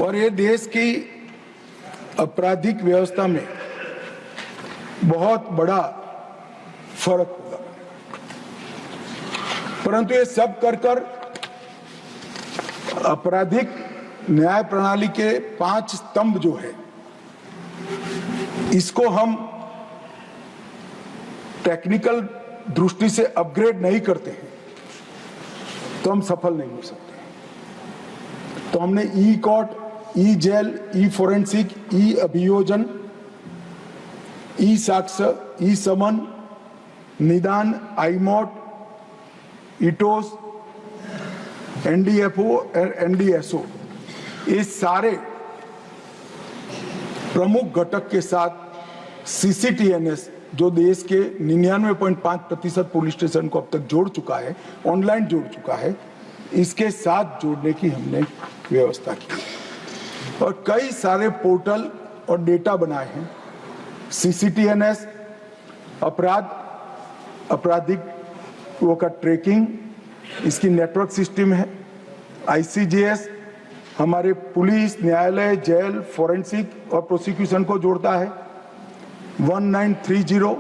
और ये देश की आपराधिक व्यवस्था में बहुत बड़ा फर्क होगा। परंतु ये सब कर आपराधिक न्याय प्रणाली के 5 स्तंभ जो है, इसको हम टेक्निकल दृष्टि से अपग्रेड नहीं करते हैं तो हम सफल नहीं हो सकते। तो हमने ई कोर्ट, ई जेल, ई फोरेंसिक, ई अभियोजन, ई साक्ष्य, ई समन, निदान, आईमोट, इटोस, एनडीएफओ और एनडीएसओ, ये सारे प्रमुख घटक के साथ सीसीटीएनएस जो देश के 99.5% पुलिस स्टेशन को अब तक जोड़ चुका है, ऑनलाइन जोड़ चुका है, इसके साथ जोड़ने की हमने व्यवस्था की और कई सारे पोर्टल और डेटा बनाए हैं। सीसीटीएनएस आपराधिक का ट्रैकिंग, इसकी नेटवर्क सिस्टम है। आईसीजीएस हमारे पुलिस, न्यायालय, जेल, फोरेंसिक और प्रोसिक्यूशन को जोड़ता है। 1930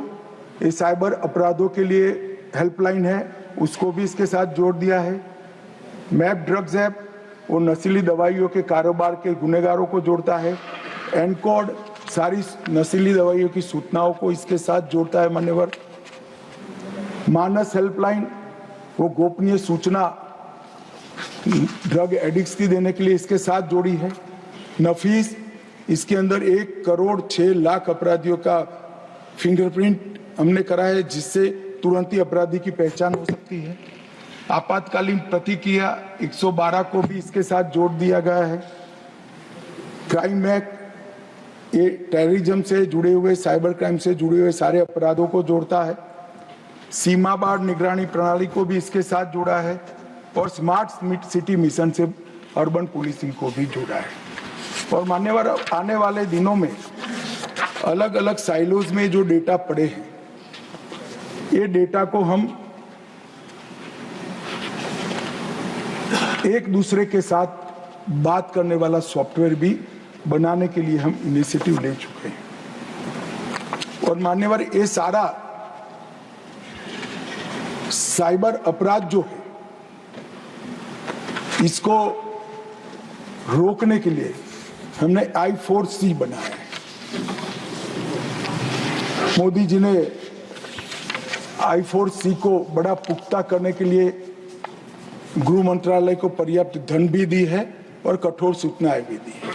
ये साइबर अपराधों के लिए हेल्पलाइन है, उसको भी इसके साथ जोड़ दिया है। मैप ड्रग्स ऐप वो नशीली दवाइयों के कारोबार के गुनेगारों को जोड़ता है। एनकोड सारी नशीली दवाइयों की सूचनाओं को इसके साथ जोड़ता है मान्यवर। मानस हेल्पलाइन वो गोपनीय सूचना ड्रग एडिक्ट्स की देने के लिए इसके साथ जोड़ी है। नफीस इसके अंदर 1,06,00,000 अपराधियों का फिंगरप्रिंट हमने करा है, जिससे तुरंत ही अपराधी की पहचान हो सकती है। आपातकालीन प्रतिक्रिया 112 को भी इसके साथ जोड़ दिया गया है। क्राइम एक्ट ये टेररिज्म से जुड़े हुए, साइबर क्राइम से जुड़े हुए सारे अपराधों को जोड़ता है। सीमा बाढ़ निगरानी प्रणाली को भी इसके साथ जोड़ा है और स्मार्ट सिटी मिशन से अर्बन पुलिसिंग को भी जोड़ा है। और मान्यवर आने वाले दिनों में अलग अलग साइलोज में जो डेटा पड़े हैं, ये डेटा को हम एक दूसरे के साथ बात करने वाला सॉफ्टवेयर भी बनाने के लिए हम इनिशिएटिव ले चुके हैं। और मान्यवर ये सारा साइबर अपराध जो है, इसको रोकने के लिए हमने I4C बनाया है। मोदी जी ने I4C को बड़ा पुख्ता करने के लिए गृह मंत्रालय को पर्याप्त धन भी दी है और कठोर सूचनाएं भी दी है।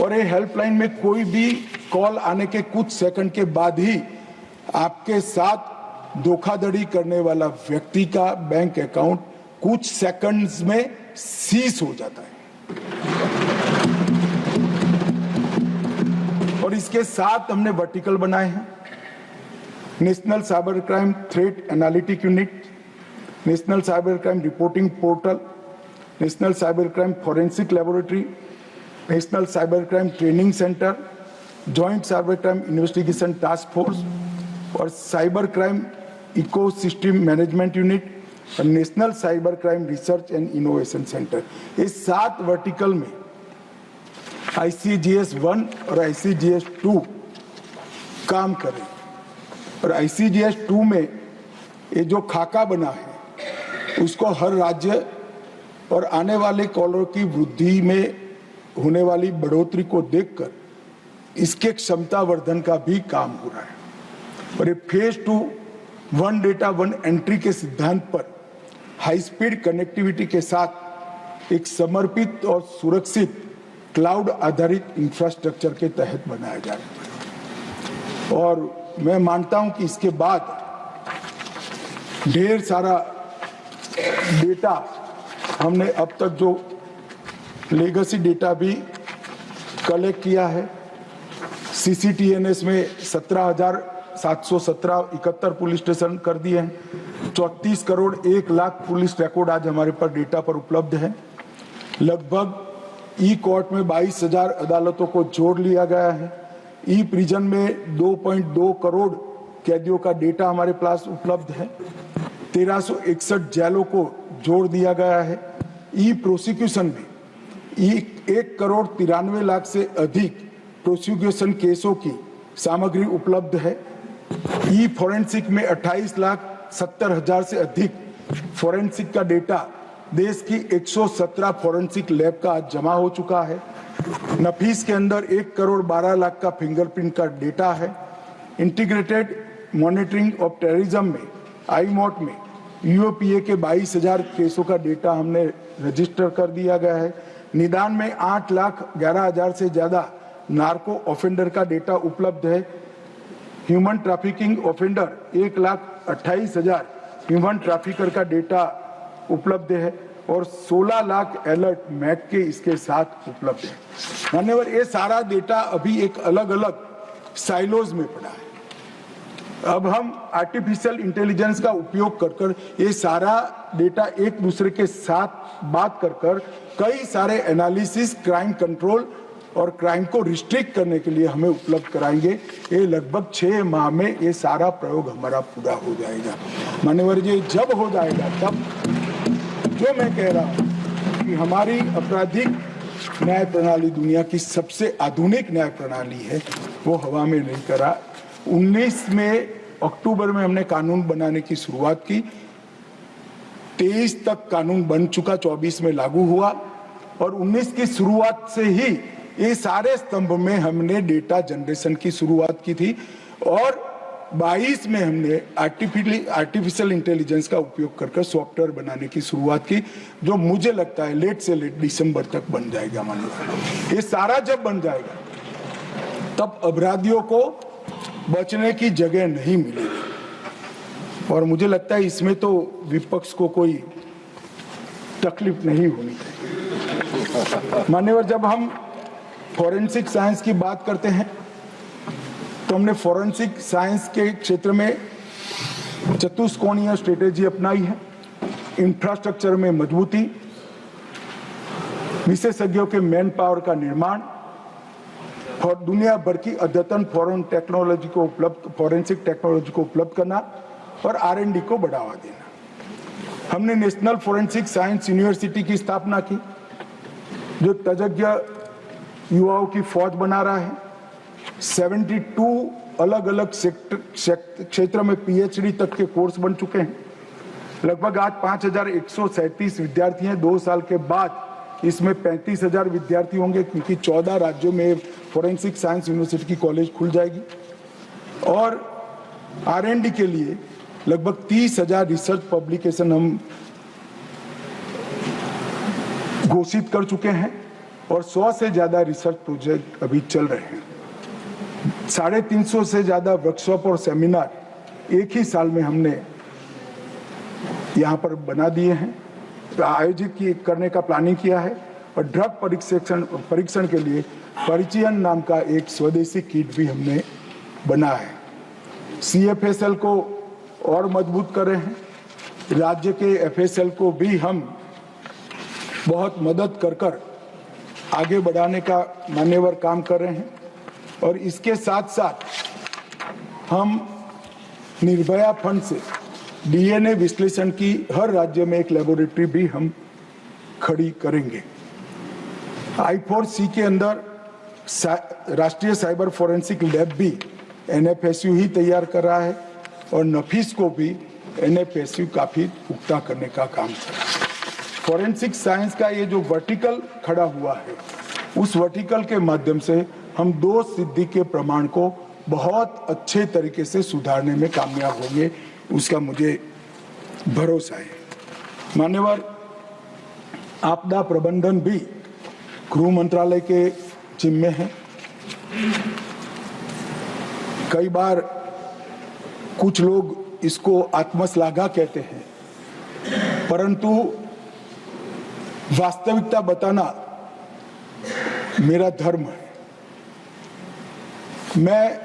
और ये हेल्पलाइन में कोई भी कॉल आने के कुछ सेकंड के बाद ही आपके साथ धोखाधड़ी करने वाला व्यक्ति का बैंक अकाउंट कुछ सेकंड्स में सीज हो जाता है। और इसके साथ हमने वर्टिकल बनाए हैं। National cyber crime threat analytic unit, national cyber crime reporting portal, national cyber crime forensic laboratory, national cyber crime training centre, joint cyber crime investigation task force और cyber crime ecosystem management unit और national cyber crime research and innovation centre. इस 7 vertical में ICGS 1 और ICGS 2 काम करें। और ICGS 2 में ये जो खाका बना है, उसको हर राज्य और आने वाले कॉलर की वृद्धि में होने वाली बढ़ोतरी को देखकर इसके क्षमता वर्धन का भी काम हो रहा है। और ये फेज 2 1 डेटा 1 एंट्री के सिद्धांत पर हाई स्पीड कनेक्टिविटी के साथ एक समर्पित और सुरक्षित क्लाउड आधारित इंफ्रास्ट्रक्चर के तहत बनाया जा रहा है। और मैं मानता हूं कि इसके बाद ढेर सारा डेटा हमने अब तक जो लेगेसी डेटा भी कलेक्ट किया है। सीसीटीएनएस में 17,717 71 पुलिस स्टेशन कर दिए हैं। 34 करोड़ 1 लाख पुलिस रिकॉर्ड आज हमारे पास डेटा पर उपलब्ध है। लगभग ई कोर्ट में 22,000 अदालतों को जोड़ लिया गया है। ई प्रिजन में 2.2 करोड़ कैदियों का डेटा हमारे पास उपलब्ध है। 1361 जेलों को जोड़ दिया गया है। ई प्रोसिक्यूशन में 1,93,00,000 से अधिक प्रोसिक्यूशन केसों की सामग्री उपलब्ध है। ई फॉरेंसिक में 28,70,000 से अधिक फॉरेंसिक का डेटा देश की 117 फॉरेंसिक लैब का आज जमा हो चुका है। नफीस के अंदर 1,12,00,000 का फिंगरप्रिंट का डेटा है। इंटीग्रेटेड मॉनिटरिंग ऑफ टेररिज्म में आईमॉट में यूओपीए के 22,000 केसों का डेटा हमने रजिस्टर कर दिया गया है। निदान में 8,11,000 से ज्यादा नार्को ऑफेंडर का डेटा उपलब्ध है। Human trafficking offender 1,28,000 human trafficker का डेटा उपलब्ध है और 16 लाख अलर्ट मैक के इसके साथ उपलब्ध है। मान्यवर, ये सारा डेटा अभी एक अलग अलग साइलोज में पड़ा है। अब हम आर्टिफिशियल इंटेलिजेंस का उपयोग कर ये सारा डेटा एक दूसरे के साथ बात कर कई सारे एनालिसिस, क्राइम कंट्रोल और क्राइम को रिस्ट्रिक्ट करने के लिए हमें उपलब्ध कराएंगे। ये लगभग 6 माह में ये सारा प्रयोग हमारा पूरा हो जाएगा। मान्यवर जी, जब हो जाएगा तब जो मैं कह रहा हूँ कि हमारी आपराधिक न्याय प्रणाली दुनिया की सबसे आधुनिक न्याय प्रणाली है, वो हवा में नहीं करा। 19 में अक्टूबर में हमने कानून बनाने की शुरुआत की। 23 तक कानून बन चुका, 24 में लागू हुआ और 19 की शुरुआत से ही ये सारे स्तंभ में हमने डेटा जनरेशन की शुरुआत की थी और 22 में हमने आर्टिफिशियल इंटेलिजेंस का उपयोग कर सॉफ्टवेयर बनाने की शुरुआत की, जो मुझे लगता है लेट से लेट दिसंबर तक बन जाएगा। मानिए, ये सारा जब बन जाएगा तब अपराधियों को बचने की जगह नहीं मिलेगी और मुझे लगता है इसमें तो विपक्ष को कोई तकलीफ नहीं होनी चाहिए। मान्यवर, जब हम फॉरेंसिक साइंस की बात करते हैं तो हमने फॉरेंसिक साइंस के क्षेत्र में चतुष्कोणीय स्ट्रेटेजी अपनाई है। इंफ्रास्ट्रक्चर में मजबूती, विशेषज्ञों के मैन पावर का निर्माण और दुनिया भर की अद्यतन फॉरेंसिक टेक्नोलॉजी को उपलब्ध करना और R&D को बढ़ावा देना। हमने नेशनल फॉरेंसिक साइंस यूनिवर्सिटी की स्थापना की, जो तज्ञ युवाओं की फौज बना रहा है। 72 अलग अलग क्षेत्र में PhD तक के कोर्स बन चुके हैं। लगभग आज 5,137 विद्यार्थी हैं। 2 साल के बाद इसमें 35,000 विद्यार्थी होंगे, क्योंकि 14 राज्यों में फॉरेंसिक साइंस यूनिवर्सिटी की कॉलेज खुल जाएगी और R&D के लिए लगभग 30,000 रिसर्च पब्लिकेशन हम घोषित कर चुके हैं और 100 से ज्यादा रिसर्च प्रोजेक्ट अभी चल रहे हैं। 350 से ज्यादा वर्कशॉप और सेमिनार एक ही साल में हमने यहाँ पर बना दिए हैं, आयोजित करने का प्लानिंग किया है और ड्रग परीक्षण के लिए परिचयन नाम का एक स्वदेशी किट भी हमने बना है। CFSL को और मजबूत कर रहे हैं। राज्य के FSL को भी हम बहुत मदद कर आगे बढ़ाने का मान्यवर काम कर रहे हैं और इसके साथ साथ हम निर्भया फंड से DNA विश्लेषण की हर राज्य में एक लेबोरेटरी भी हम खड़ी करेंगे। I4C के अंदर राष्ट्रीय साइबर फॉरेंसिक लैब भी NFSU ही तैयार कर रहा है और नफीस को भी NFSU काफी पुख्ता करने का काम कर रहा है। फॉरेंसिक साइंस का ये जो वर्टिकल खड़ा हुआ है, उस वर्टिकल के माध्यम से हम 2 सिद्धि के प्रमाण को बहुत अच्छे तरीके से सुधारने में कामयाब होंगे, उसका मुझे भरोसा है। मान्यवर, आपदा प्रबंधन भी गृह मंत्रालय के जिम्मे है। कई बार कुछ लोग इसको आत्मश्लाघा कहते हैं, परंतु वास्तविकता बताना मेरा धर्म है। मैं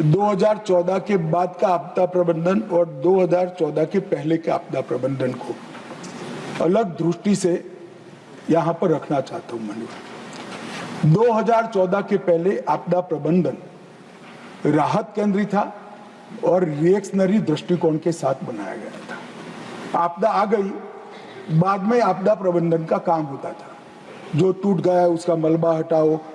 2014 के बाद का आपदा प्रबंधन और 2014 के पहले के आपदा प्रबंधन को अलग दृष्टि से यहां पर रखना चाहता हूं। 2014 के पहले आपदा प्रबंधन राहत केंद्रित था और रिएक्शनरी दृष्टिकोण के साथ बनाया गया था। आपदा आ गई, बाद में आपदा प्रबंधन का काम होता था। जो टूट गया है उसका मलबा हटाओ,